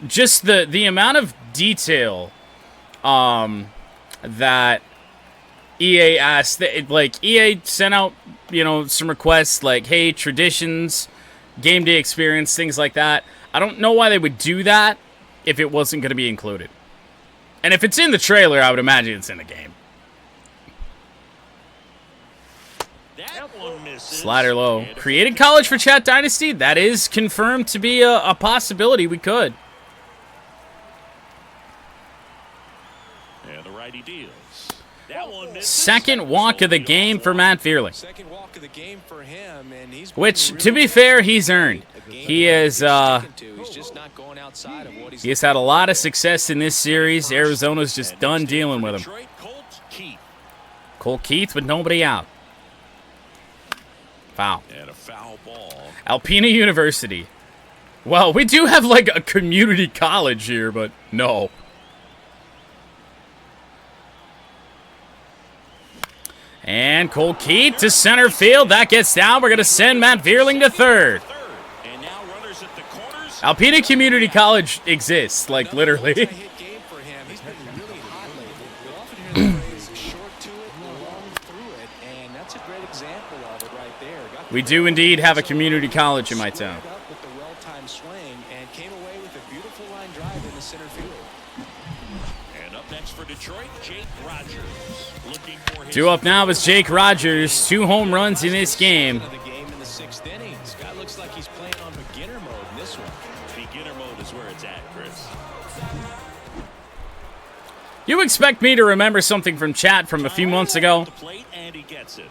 just the amount of detail that EA asked. Like, EA sent out, some requests like, hey, traditions, game day experience, things like that. I don't know why they would do that if it wasn't going to be included. And if it's in the trailer, I would imagine it's in the game. That one misses. Slider low. Created college for Chat Dynasty? That is confirmed to be a possibility. We could. And the righty deals. That one misses. Second walk of the game for Matt Vierling. Second walk of the game for him, and he's Which, to be fair, he's earned. He has he has had a lot of success in this series. Arizona's just done dealing with him. Colt Keith with nobody out. Foul. And a foul ball. Alpena University. Well, we do have like a community college here, but no. And Colt Keith to center field. That gets down. We're going to send Matt Vierling to third. And now runners at the corners. Alpena Community College exists, like literally. We do indeed have a community college in my town. And up next for Detroit, Jake Rogers. Looking for his Due up now is Jake Rogers. 2 home runs in this game. Guy looks like he's playing on beginner mode in this one. beginner mode is where it's at, Chris. You expect me to remember something from chat from a few months ago? The plate, and he gets it.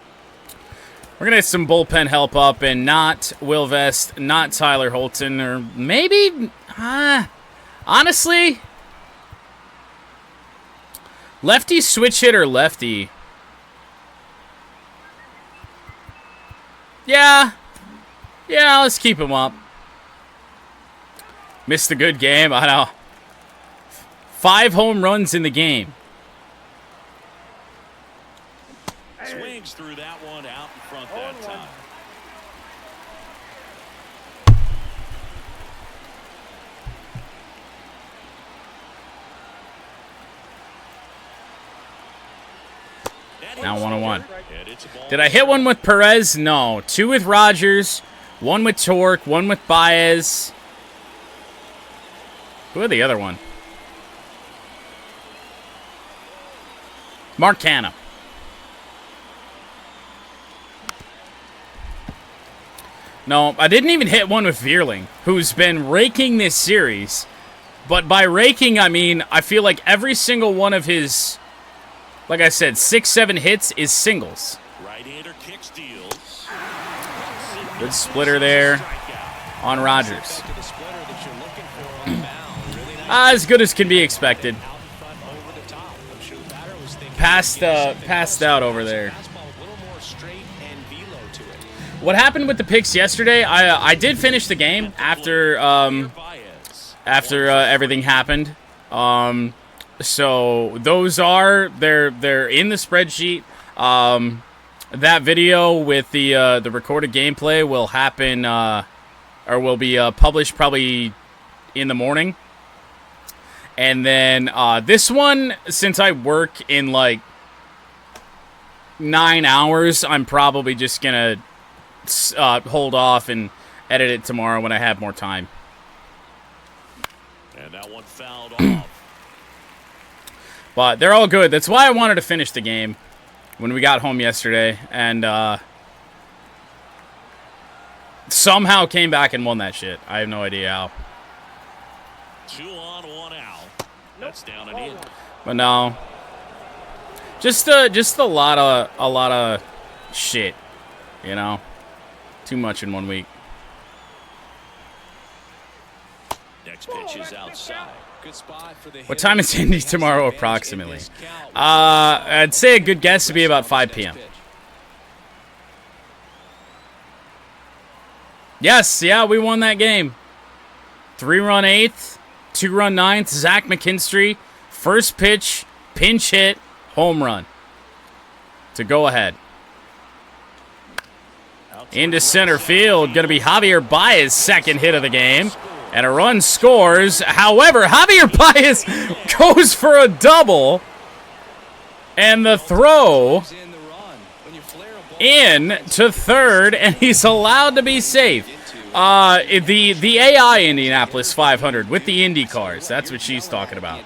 We're going to get some bullpen help up, and not Will Vest, not Tyler Holton, or maybe, honestly, lefty switch hitter lefty. Yeah, let's keep him up. Missed a good game, I know. 5 home runs in the game. Swings through that one out in front that time. Now 1-1. Did I hit one with Perez? No. 2 with Rogers, 1 with Torque, 1 with Baez. Who had the other one? Mark Canha. No, I didn't even hit one with Vierling, who's been raking this series. But by raking, I mean, I feel like every single one of his, like I said, 6-7 hits is singles. Right-hander kicks, deals. Good splitter there on Rogers. As good as can be expected. Passed out over there. What happened with the picks yesterday? I did finish the game after everything happened. So those they're in the spreadsheet. That video with the recorded gameplay will happen or will be published probably in the morning. And then this one, since I work in like 9 hours, I'm probably just going to hold off and edit it tomorrow when I have more time. And that one fouled off. But they're all good. That's why I wanted to finish the game when we got home yesterday. And somehow came back and won that shit. I have no idea how. 2 on, 1 out. That's down and in. But no. Just a lot of shit, you know? Too much in 1 week. Next pitch is outside. Good spot for the What time is Indy tomorrow approximately? I'd say a good guess would be about 5 p.m. Yes, yeah, we won that game. 3-run 8th, 2-run 9th, Zach McKinstry, first pitch, pinch hit, home run to go ahead. Into center field, going to be Javier Baez' second hit of the game. And a run scores. However, Javier Baez goes for a double. And the throw in to third, and he's allowed to be safe. The AI Indianapolis 500 with the Indy cars. That's what she's talking about.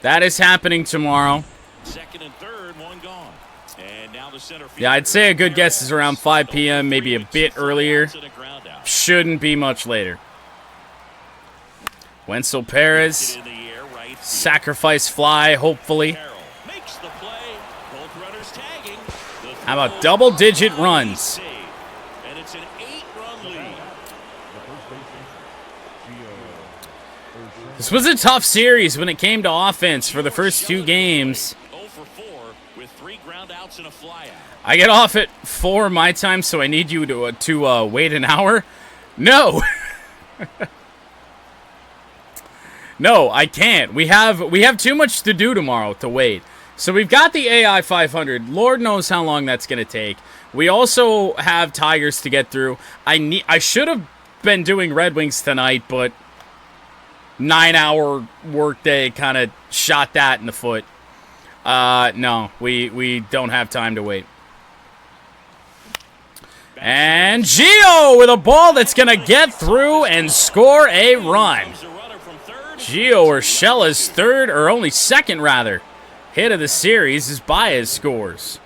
That is happening tomorrow. Second and third, one gone. And now the center field. Yeah, I'd say a good guess is around 5 p.m., maybe a bit earlier. Shouldn't be much later. Wenzel Perez. Sacrifice fly, hopefully. How about double-digit runs? And it's an 8-run lead. This was a tough series when it came to offense for the first 2 games. 0 for 4 with 3 ground outs and a flyout. I get off at 4 my time, so I need you to wait an hour. No. No, I can't. We have too much to do tomorrow to wait. So we've got the AI 500. Lord knows how long that's going to take. We also have Tigers to get through. I should have been doing Red Wings tonight, but 9-hour workday kind of shot that in the foot. No, we don't have time to wait. And Gio with a ball that's going to get through and score a run. Gio Urshela's third, or only second rather, hit of the series as Baez scores.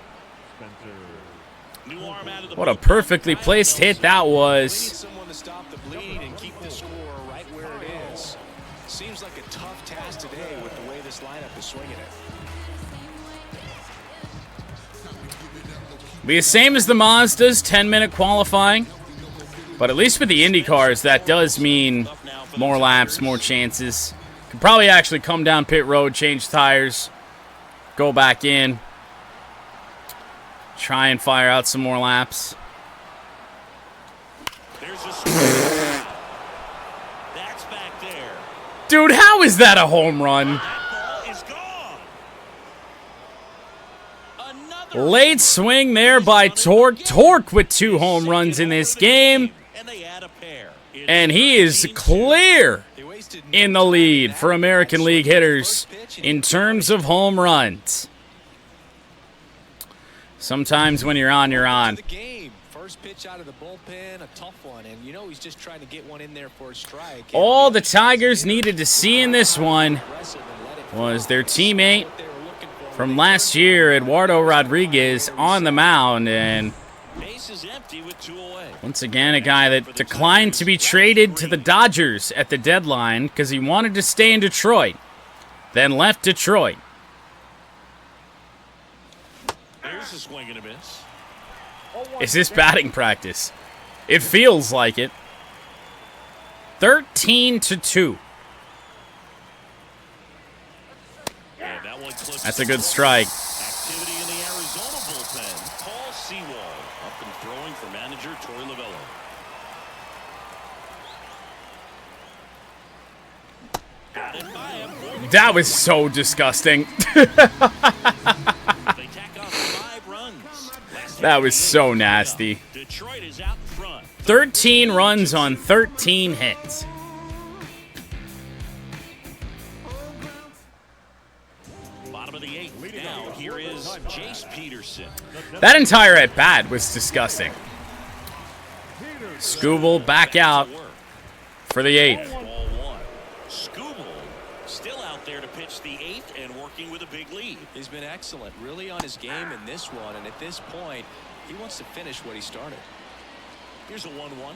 What a perfectly placed hit that was. Someone to stop the bleed and keep the score right where it is. Seems like a tough task today with the way this lineup is swinging it. Be the same as the Mazda's 10-minute qualifying. But at least with the Indy cars, that does mean more laps, more chances. Could probably actually come down pit road, change tires, go back in, try and fire out some more laps. There's a that's back there. Dude, how is that a home run? That ball is gone. Another Late swing there by Torque. Torque with 2 home runs in this game. and they add a pair. And he is clear in the lead for American League hitters in terms of home runs. Sometimes when you're on, you're on. First pitch out of the bullpen, a tough one, and you know he's just trying to get one in there for a strike. All the Tigers needed to see in this one was their teammate from last year, Eduardo Rodriguez, on the mound. And Base is empty with 2 away. once again, a guy that declined to be traded to the Dodgers at the deadline because he wanted to stay in Detroit, then left Detroit. There's a swing and a miss. Is this batting practice? It feels like it. 13-2. And that one clips That's a good strike. activity in the Arizona bullpen. Paul Sewall up and throwing for manager Torey Lovullo. Batted by him. That was so disgusting. They tack on 5 runs. That was so nasty. Detroit is out in front. 13 runs on 13 hits. Bottom of the 8th. Now here is Jace Peterson. That entire at-bat was disgusting. Scooble back out for the 8th. Ball 1. Scooble still out there to pitch the 8th and working with a big lead. He's been excellent, really on his game in this one, and at this point, he wants to finish what he started. Here's a 1-1.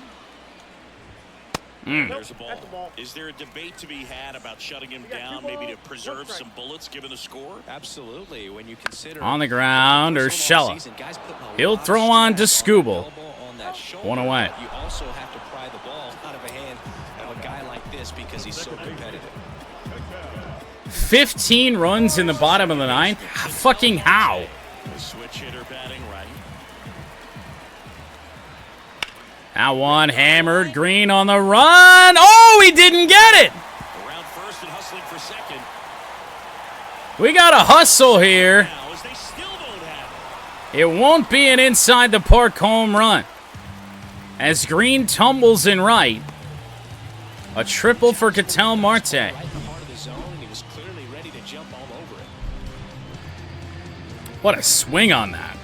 There's a ball. Is there a debate to be had about shutting him down, maybe to preserve some bullets given the score? Absolutely. When you consider On the ground, Urshela. He'll throw on to Scooble. 1 away. You also have to pry the ball out of a hand of a guy like this because he's so competitive. 15 runs in the bottom of the 9th? Fucking how? The switch hitter batting right. That one hammered. Green on the run. Oh, he didn't get it. Around first and hustling for second. We got a hustle here. Now, as they still don't have it. It won't be an inside the park home run. As Green tumbles in right. A triple for Ketel Marte. Right in the heart of the zone, and he was clearly ready to jump all over it. What a swing on that.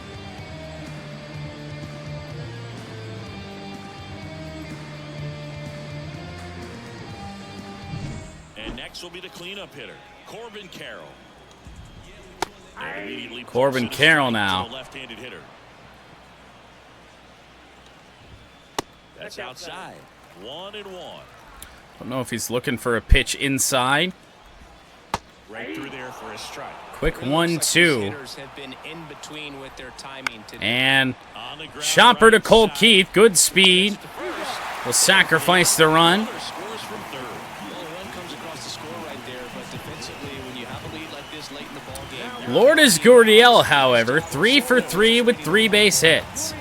And next will be the cleanup hitter, Corbin Carroll. Corbin Carroll now. Left-handed hitter. That's outside. 1-1. Don't know if he's looking for a pitch inside. Right through there for a strike. Quick 1-2. Hitters have been in between with their timing today. And On the ground, chopper to right Cole side. Keith. Good speed. Will sacrifice the run. Scores from third. Well, a run comes across the score right there, but defensively, when you have a lead like this late in the ball game, Lourdes Gurriel, however, 3 for 3 with 3 base hits.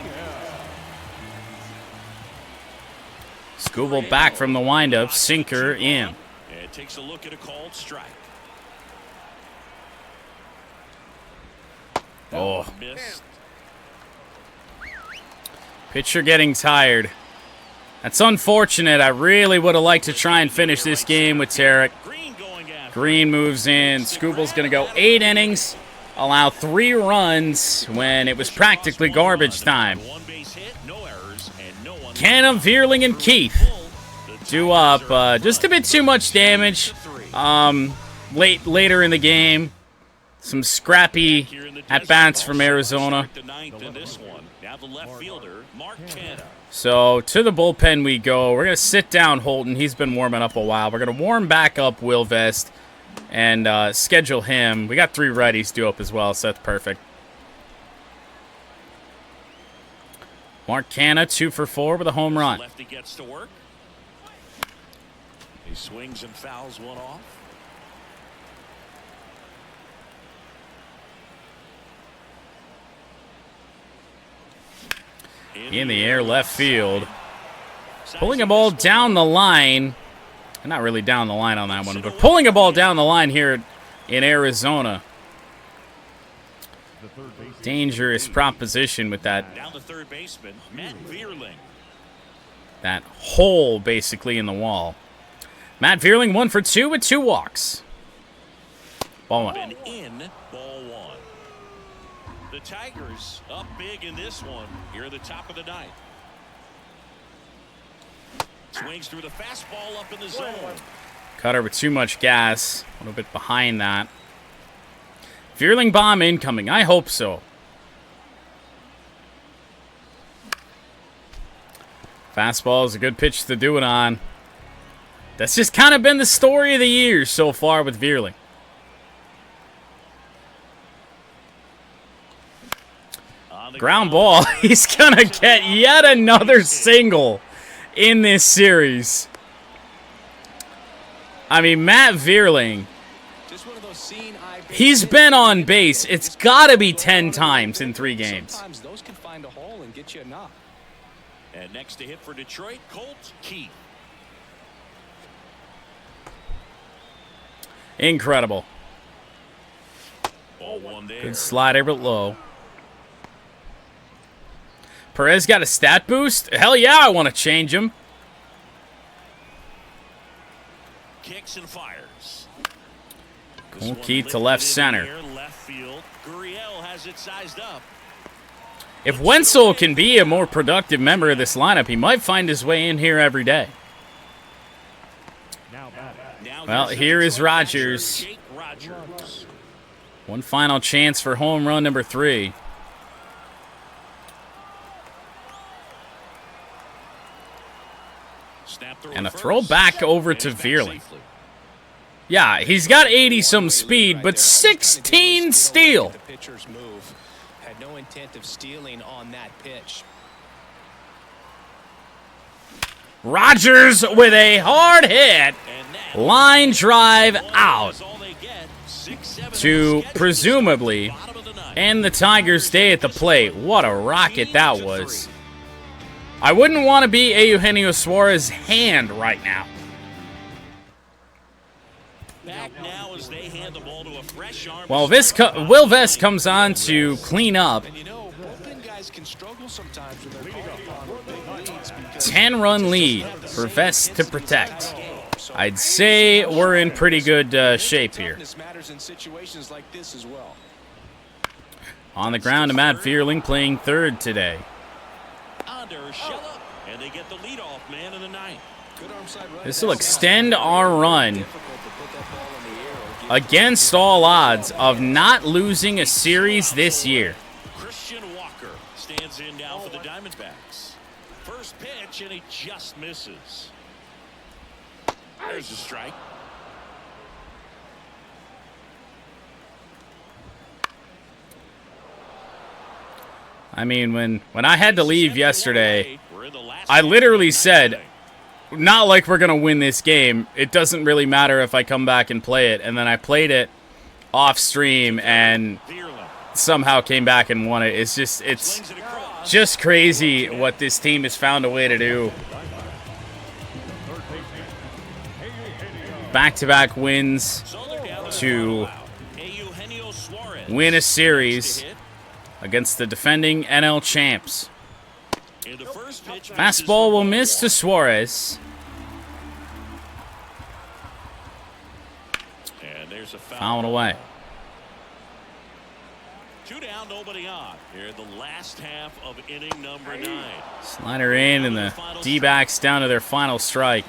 Scooble back from the windup. Sinker in. And takes a look at a called strike. Oh, Missed. pitcher getting tired. That's unfortunate. I really would have liked to try and finish this game with Tarek. Green going after. Green moves in. Scooble's going to go 8 innings, allow 3 runs when it was practically garbage time. One base hit, no errors, and no one. Canham, Veerling, and Keith do up just a bit too much damage later in the game. Some scrappy at-bats from Arizona. The ninth in this one. Now the left fielder, Mark Canha. So to the bullpen we go. We're going to sit down Holton. He's been warming up a while. We're going to warm back up Will Vest and schedule him. We got 3 righties due up as well, so that's perfect. Mark Canha, 2 for 4 with a home run. Lefty gets to work. He swings and fouls one off. In the air, left field. Pulling a ball down the line. Not really down the line on that one, but pulling a ball down the line here in Arizona. Dangerous proposition with that. Down the third baseman, Matt Veerling. That hole basically in the wall. Matt Veerling 1 for 2 with 2 walks. Ball 1. And in, ball 1. The Tigers up big in this one here at the top of the 9th. Swings through the fastball up in the zone. Cutter with too much gas. A little bit behind that. Veerling bomb incoming. I hope so. Fastball is a good pitch to do it on. That's just kind of been the story of the year so far with Veerling. Ground ball. He's going to get yet another single in this series. I mean, Matt Veerling, he's been on base. It's got to be 10 times in 3 games. Sometimes those can find a hole and get you a knock. And next to hit for Detroit, Colt Keith. Incredible. Ball 1 there. Good slider, but low. Perez got a stat boost? Hell yeah, I want to change him. Kicks and fires. Cool Keith to left center. it sized up. If Wenzel can be a more productive member of this lineup, he might find his way in here every day. Well, here is Rogers. One final chance for home run number 3. And a throw back over to Veerling. Yeah, he's got 80-some speed, but 16 steal. The pitcher's move had no intent of stealing on that pitch. Rogers with a hard hit. Line drive out to presumably end the Tigers' day at the plate. What a rocket that was. I wouldn't want to be Eugenio Suarez's hand right now. Well, Will Vest comes on to clean up. 10-run lead for Vest to protect. I'd say we're in pretty good shape here. On the ground to Matt Veerling, playing third today. This will extend our run against all odds of not losing a series this year. Christian Walker stands in now for the Diamondbacks. First pitch, and he just misses. There's a strike. I mean, when I had to leave yesterday, I literally said, not like we're going to win this game. It doesn't really matter if I come back and play it. And then I played it off stream and somehow came back and won it. It's just crazy what this team has found a way to do. Back-to-back wins to win a series against the defending NL champs. Fastball will miss to Suarez. Fouled away. 2 down, nobody on. Here the last half of inning number 9. Slider in, and the D-backs down to their final strike.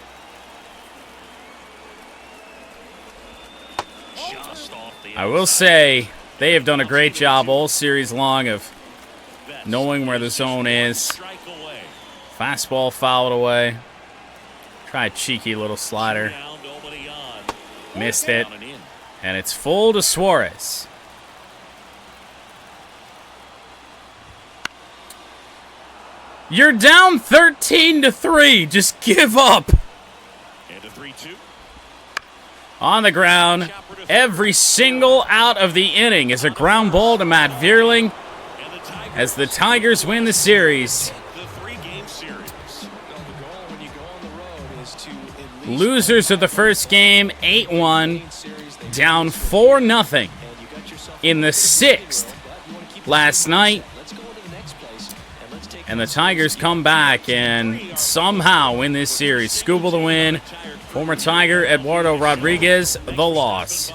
I will say they have done a great job all series long of knowing where the zone is. Fastball fouled away. Try a cheeky little slider. Missed it. And it's full to Suarez. You're down 13-3. Just give up. On the ground. Every single out of the inning is a ground ball to Matt Veerling as the Tigers win the series. Losers of the first game, 8-1, down 4-0 in the 6th last night. And the Tigers come back and somehow win this series. Skubal the win. Former Tiger Eduardo Rodriguez, the loss.